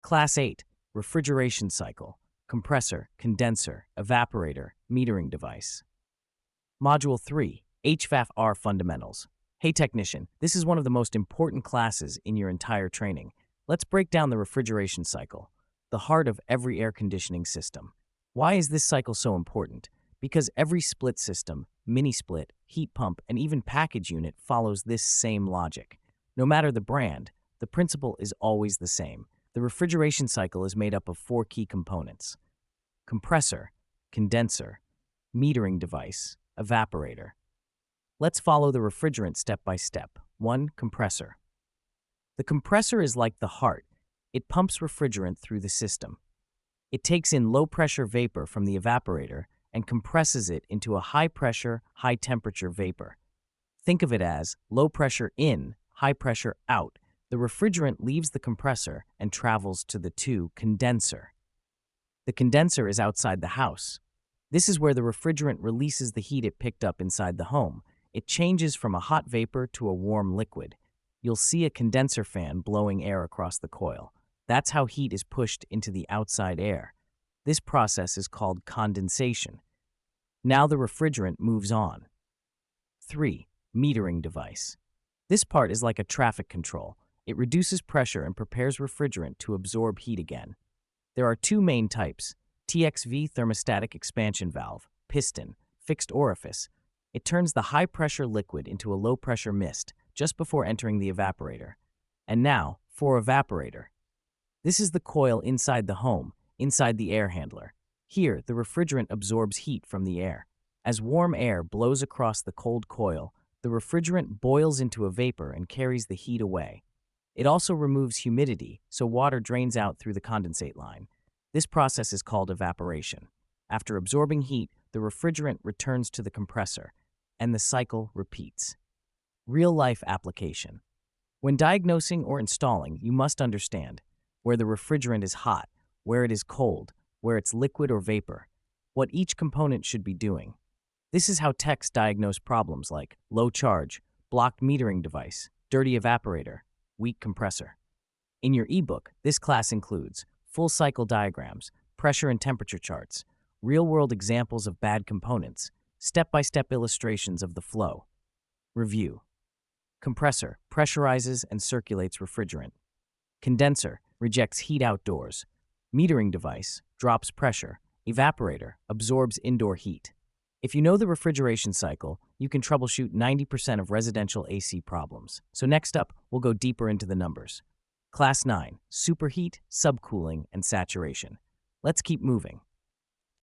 Class 8, refrigeration cycle, compressor, condenser, evaporator, metering device. Module 3, HVAC fundamentals. Hey technician, this is one of the most important classes in your entire training. Let's break down the refrigeration cycle, the heart of every air conditioning system. Why is this cycle so important? Because every split system, mini split, heat pump, and even package unit follows this same logic. No matter the brand, the principle is always the same. The refrigeration cycle is made up of 4 key components: compressor, condenser, metering device, evaporator. Let's follow the refrigerant step by step. 1. Compressor. The compressor is like the heart. It pumps refrigerant through the system. It takes in low-pressure vapor from the evaporator and compresses it into a high-pressure, high-temperature vapor. Think of it as low pressure in, high pressure out. The refrigerant leaves the compressor and travels to the 2. Condenser. The condenser is outside the house. This is where the refrigerant releases the heat it picked up inside the home. It changes from a hot vapor to a warm liquid. You'll see a condenser fan blowing air across the coil. That's how heat is pushed into the outside air. This process is called condensation. Now the refrigerant moves on. 3. Metering device. This part is like a traffic control. It reduces pressure and prepares refrigerant to absorb heat again. There are 2 main types: TXV thermostatic expansion valve, piston, fixed orifice. It turns the high-pressure liquid into a low-pressure mist just before entering the evaporator. And now, for evaporator. This is the coil inside the home, inside the air handler. Here, the refrigerant absorbs heat from the air. As warm air blows across the cold coil, the refrigerant boils into a vapor and carries the heat away. It also removes humidity, so water drains out through the condensate line. This process is called evaporation. After absorbing heat, the refrigerant returns to the compressor, and the cycle repeats. Real-life application. When diagnosing or installing, you must understand where the refrigerant is hot, where it is cold, where it's liquid or vapor, what each component should be doing. This is how techs diagnose problems like low charge, blocked metering device, dirty evaporator, weak compressor. In your ebook, this class includes full cycle diagrams, pressure and temperature charts, real-world examples of bad components, step-by-step illustrations of the flow. Review. Compressor pressurizes and circulates refrigerant. Condenser rejects heat outdoors. Metering device drops pressure. Evaporator absorbs indoor heat. If you know the refrigeration cycle, you can troubleshoot 90% of residential AC problems. So next up, we'll go deeper into the numbers. Class 9, superheat, subcooling, and saturation. Let's keep moving.